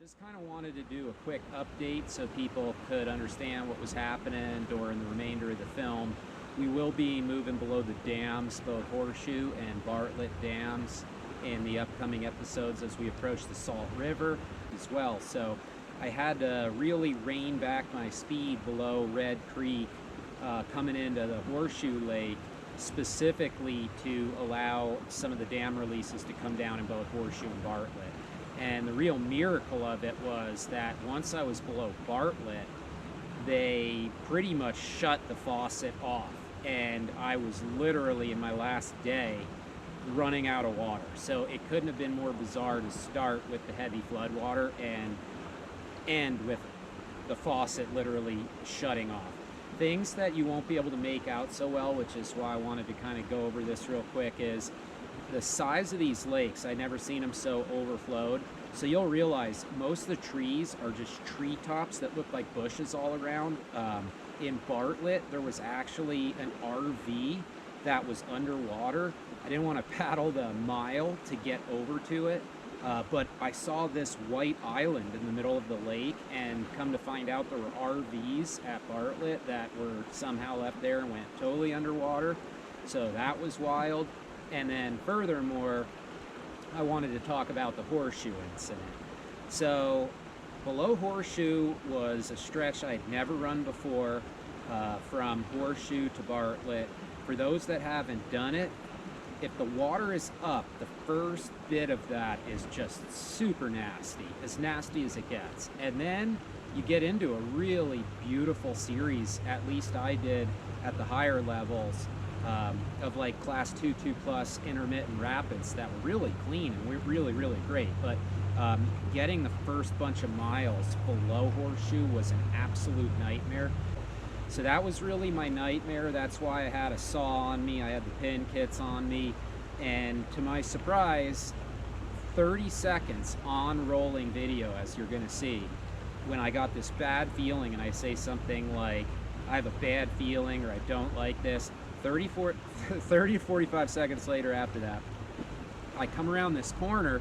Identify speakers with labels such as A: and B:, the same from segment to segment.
A: Just kind of wanted to do a quick update so people could understand what was happening during the remainder of the film. We will be moving below the dams, both Horseshoe and Bartlett dams, in the upcoming episodes as we approach the Salt River as well. So I had to really rein back my speed below Red Creek coming into the Horseshoe Lake, specifically to allow some of the dam releases to come down in both Horseshoe and Bartlett. And the real miracle of it was that once I was below Bartlett, they pretty much shut the faucet off. And I was literally, in my last day, running out of water. So it couldn't have been more bizarre to start with the heavy flood water and end with the faucet literally shutting off. Things that you won't be able to make out so well, which is why I wanted to kind of go over this real quick, is the size of these lakes. I've never seen them so overflowed. So you'll realize most of the trees are just treetops that look like bushes all around. In Bartlett, there was actually an RV that was underwater. I didn't want to paddle the mile to get over to it, but I saw this white island in the middle of the lake, and come to find out there were RVs at Bartlett that were somehow left there and went totally underwater. So that was wild. And then furthermore, I wanted to talk about the Horseshoe incident. So below Horseshoe was a stretch I'd never run before, from Horseshoe to Bartlett. For those that haven't done it, if the water is up, the first bit of that is just super nasty as it gets. And then you get into a really beautiful series, at least I did at the higher levels, of like class 2 plus intermittent rapids that were really clean and were really great. But getting the first bunch of miles below Horseshoe was an absolute nightmare. So that was really my nightmare. That's why I had a saw on me, I had the pin kits on me, and to my surprise, 30 seconds on rolling video, as you're gonna see, when I got this bad feeling and I say something like, I have a bad feeling, or I don't like this, 30 to 45 seconds later after that, I come around this corner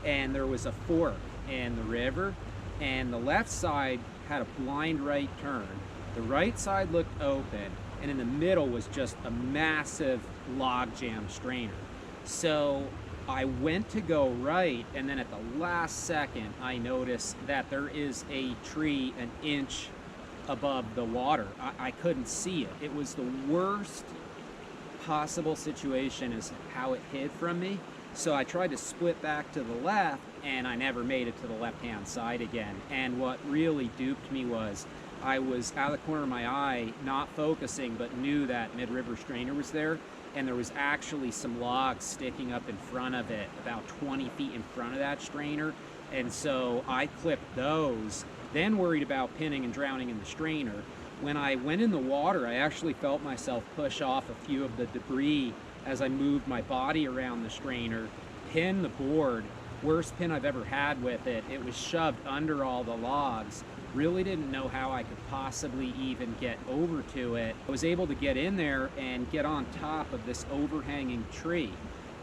A: and there was a fork in the river, and the left side had a blind right turn. The right side looked open, and in the middle was just a massive logjam strainer. So I went to go right, and then at the last second, I noticed that there is a tree an inch above the water. I couldn't see it. It was the worst possible situation is how it hid from me. So I tried to split back to the left, and I never made it to the left-hand side again. And what really duped me was I was out of the corner of my eye, not focusing, but knew that mid-river strainer was there, and there was actually some logs sticking up in front of it, about 20 feet in front of that strainer. And so I clipped those, then worried about pinning and drowning in the strainer. When I went in the water, I actually felt myself push off a few of the debris as I moved my body around the strainer, pin the board, worst pin I've ever had with it. It was shoved under all the logs. Really didn't know how I could possibly even get over to it. I was able to get in there and get on top of this overhanging tree.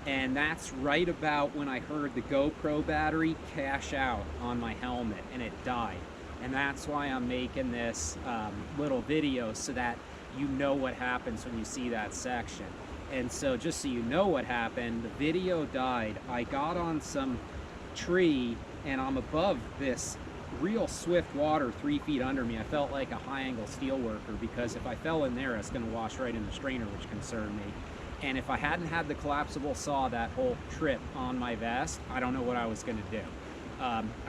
A: And that's right about when I heard the GoPro battery cash out on my helmet, and it died. And that's why I'm making this little video, so that you know what happens when you see that section. And so just so you know what happened, the video died. I got on some tree, and I'm above this real swift water 3 feet under me. I felt like a high-angle steel worker, because if I fell in there, it's going to wash right in the strainer, which concerned me. And if I hadn't had the collapsible saw that whole trip on my vest, I don't know what I was going to do.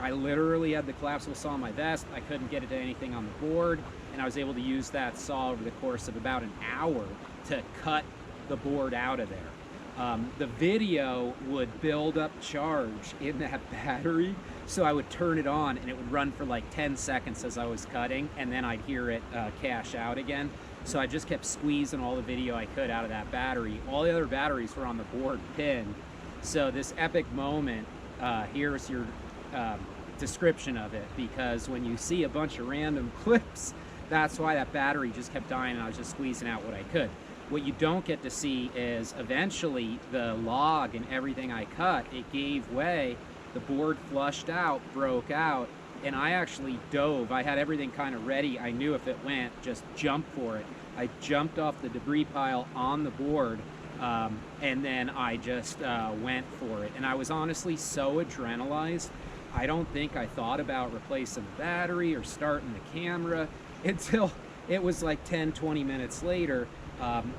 A: I literally had the collapsible saw on my vest. I couldn't get it to anything on the board, and I was able to use that saw over the course of about an hour to cut the board out of there. The video would build up charge in that battery, so I would turn it on and it would run for like 10 seconds as I was cutting, and then I'd hear it cash out again. So I just kept squeezing all the video I could out of that battery. All the other batteries were on the board pinned. So this epic moment, here's your description of it, because when you see a bunch of random clips, that's why that battery just kept dying, and I was just squeezing out what I could. What you don't get to see is eventually the log and everything I cut, it gave way, the board flushed out, broke out, and I actually dove. I had everything kind of ready. I knew if it went, just jump for it. I jumped off the debris pile on the board, and then I just went for it. And I was honestly so adrenalized, I don't think I thought about replacing the battery or starting the camera until it was like 10-20 minutes later,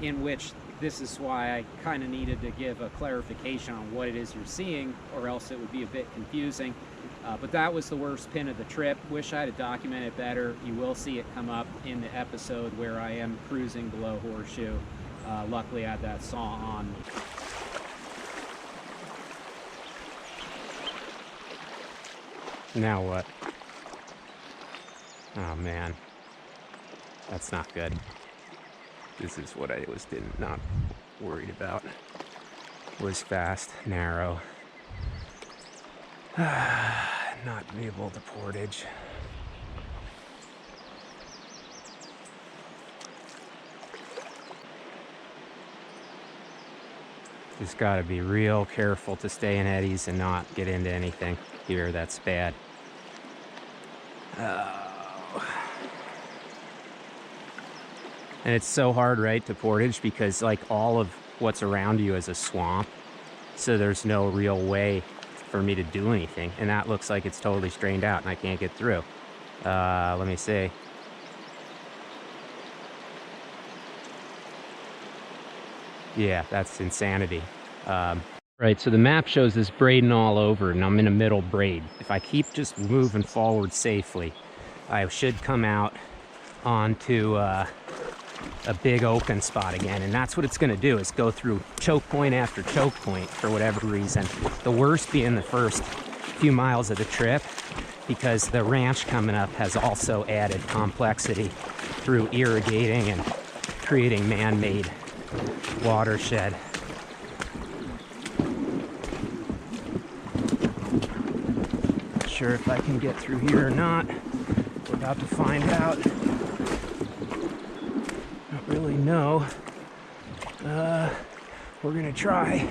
A: in which this is why I kind of needed to give a clarification on what it is you're seeing, or else it would be a bit confusing. But that was the worst pin of the trip. Wish I had documented it better. You will see it come up in the episode where I am cruising below Horseshoe. Luckily I had that saw on me.
B: Now what? Oh man, that's not good. This is what I was not worried about. Was fast, narrow. Not able to portage. Just gotta be real careful to stay in eddies and not get into anything here that's bad. And it's so hard, right, to portage because like all of what's around you is a swamp. So there's no real way for me to do anything. And that looks like it's totally strained out and I can't get through. Let me see. Yeah, that's insanity. Right, so the map shows this braiding all over and I'm in a middle braid. If I keep just moving forward safely, I should come out onto a big open spot again. And that's what it's gonna do, is go through choke point after choke point for whatever reason. The worst being the first few miles of the trip, because the ranch coming up has also added complexity through irrigating and creating man-made watershed. Not sure if I can get through here or not. We're about to find out. Don't really know. We're gonna try.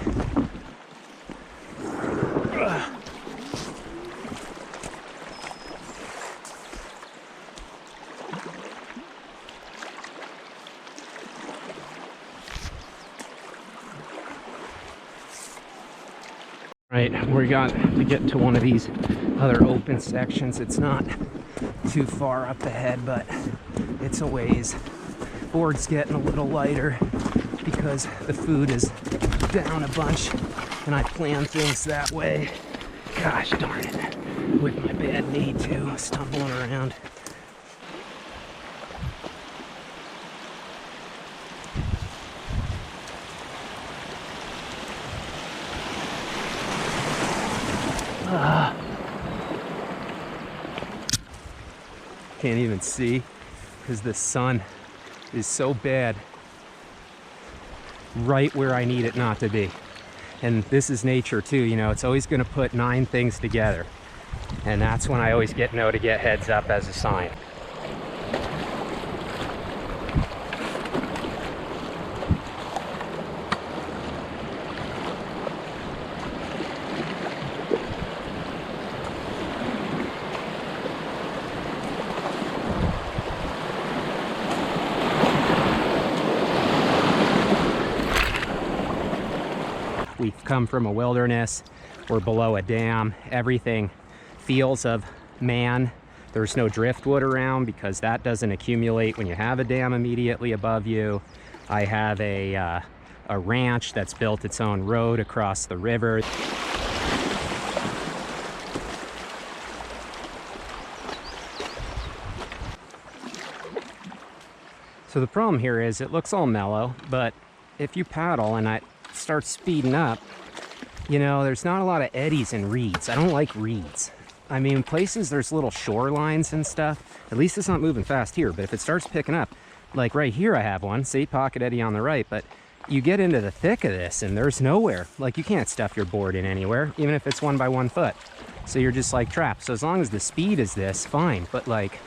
B: Right, we got to get to one of these other open sections. It's not too far up ahead, but it's a ways. Board's getting a little lighter because the food is down a bunch and I plan things that way. Gosh darn it, with my bad knee too, stumbling around. Can't even see because the sun is so bad right where I need it not to be. And this is nature too, you know, it's always going to put 9 things together, and that's when I always know to get heads up as a sign. We've come from a wilderness, we're below a dam, everything feels of man. There's no driftwood around because that doesn't accumulate when you have a dam immediately above you. I have a ranch that's built its own road across the river. So the problem here is it looks all mellow, but if you paddle and I start speeding up, you know, there's not a lot of eddies and reeds. I don't like reeds. I mean, places there's little shorelines and stuff, at least it's not moving fast here, but if it starts picking up, like right here I have one, see, pocket eddy on the right, but you get into the thick of this and there's nowhere. Like you can't stuff your board in anywhere, even if it's 1 by 1 foot. So you're just like trapped. So as long as the speed is this, fine, but like,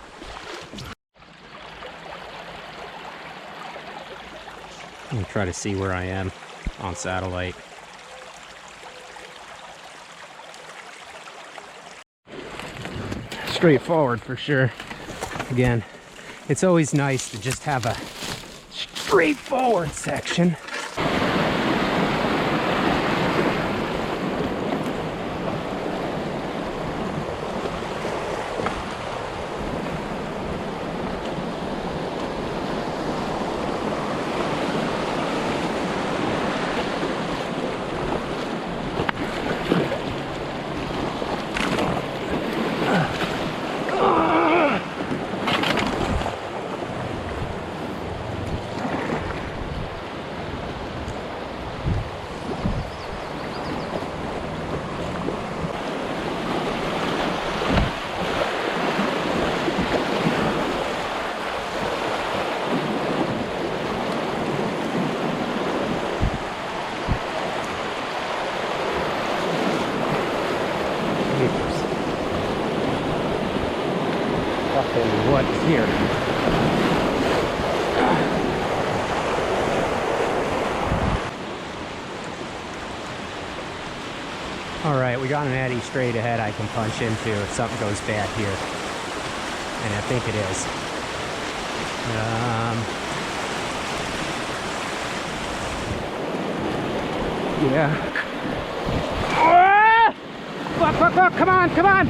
B: let me try to see where I am on satellite. straightforward for sure. Again, it's always nice to just have a straightforward section. What's here? All right, we got an eddy straight ahead I can punch into if something goes bad here, and I think it is. Yeah. Ah! Fuck, fuck, fuck, come on, come on!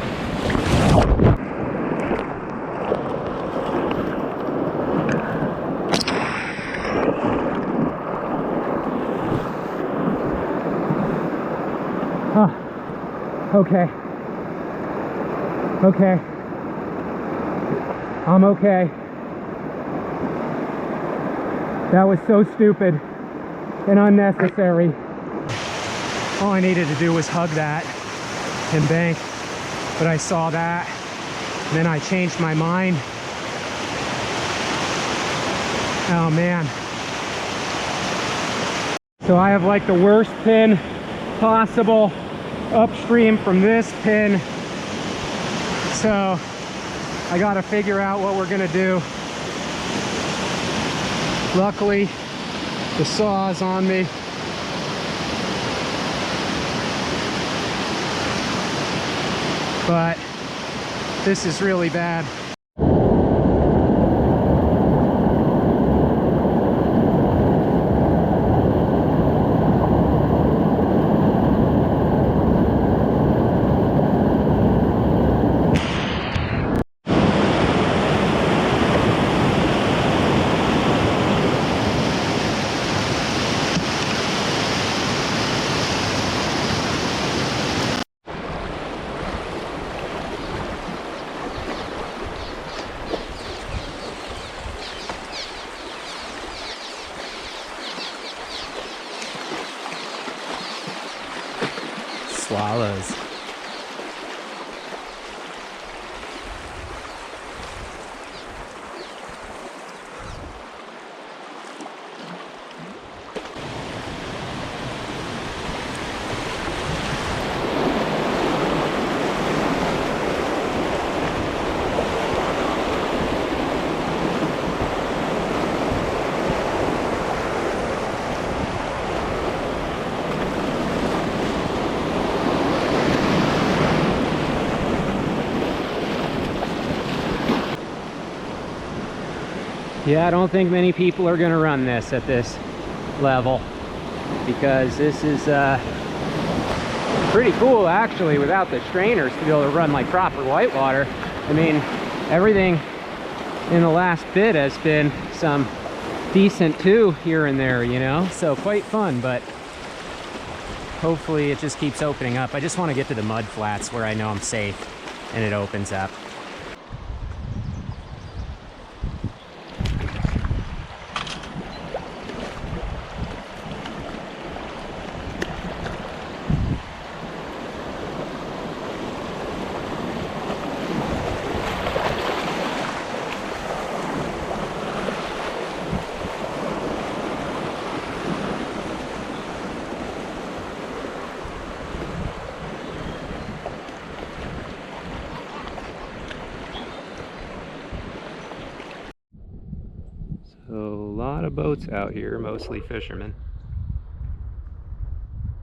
B: Okay. Okay. I'm okay. That was so stupid and unnecessary. All I needed to do was hug that and bank, but I saw that and then I changed my mind. Oh man. So I have like the worst pin possible upstream from this pin, so I gotta figure out what we're gonna do. Luckily the saw is on me, but this is really bad. Swallows. Yeah, I don't think many people are going to run this at this level, because this is pretty cool actually without the strainers to be able to run like proper whitewater. I mean, everything in the last bit has been some decent too here and there, you know, so quite fun, but hopefully it just keeps opening up. I just want to get to the mud flats where I know I'm safe and it opens up. So a lot of boats out here, mostly fishermen.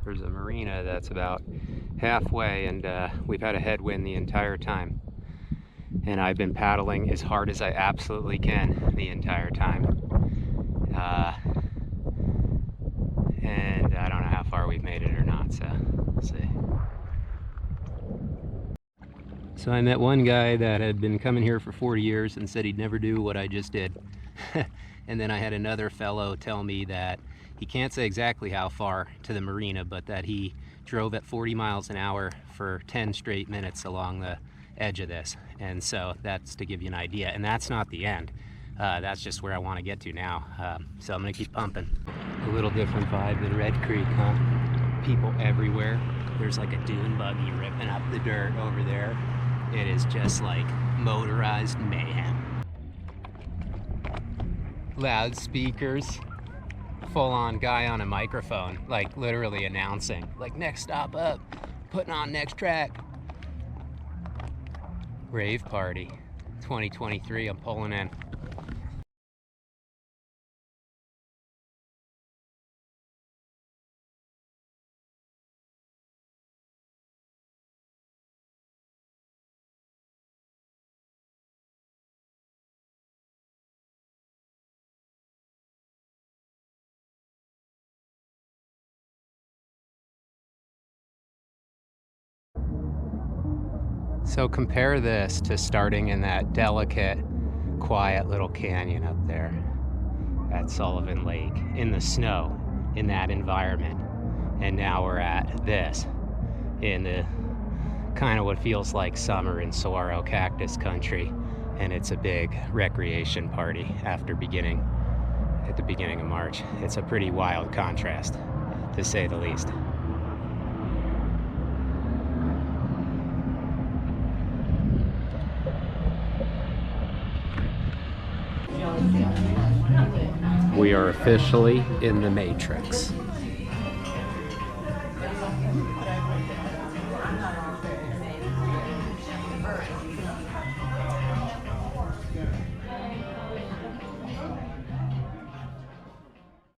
B: There's a marina that's about halfway, and we've had a headwind the entire time. and I've been paddling as hard as I absolutely can the entire time. And I don't know how far we've made it or not, so we'll see. So I met one guy that had been coming here for 40 years and said he'd never do what I just did. And then I had another fellow tell me that he can't say exactly how far to the marina, but that he drove at 40 miles an hour for 10 straight minutes along the edge of this. And so that's to give you an idea. And that's not the end. That's just where I want to get to now. So I'm gonna keep pumping. A little different vibe than Red Creek, huh? People everywhere. There's like a dune buggy ripping up the dirt over there. It is just like motorized mayhem. Loudspeakers, full-on guy on a microphone, like literally announcing, like next stop up, putting on next track. Rave party, 2023, I'm pulling in. So compare this to starting in that delicate, quiet little canyon up there at Sullivan Lake, in the snow, in that environment. And now we're at this, in the kind of what feels like summer in saguaro cactus country. And it's a big recreation party at the beginning of March. It's a pretty wild contrast, to say the least. We are officially in the Matrix.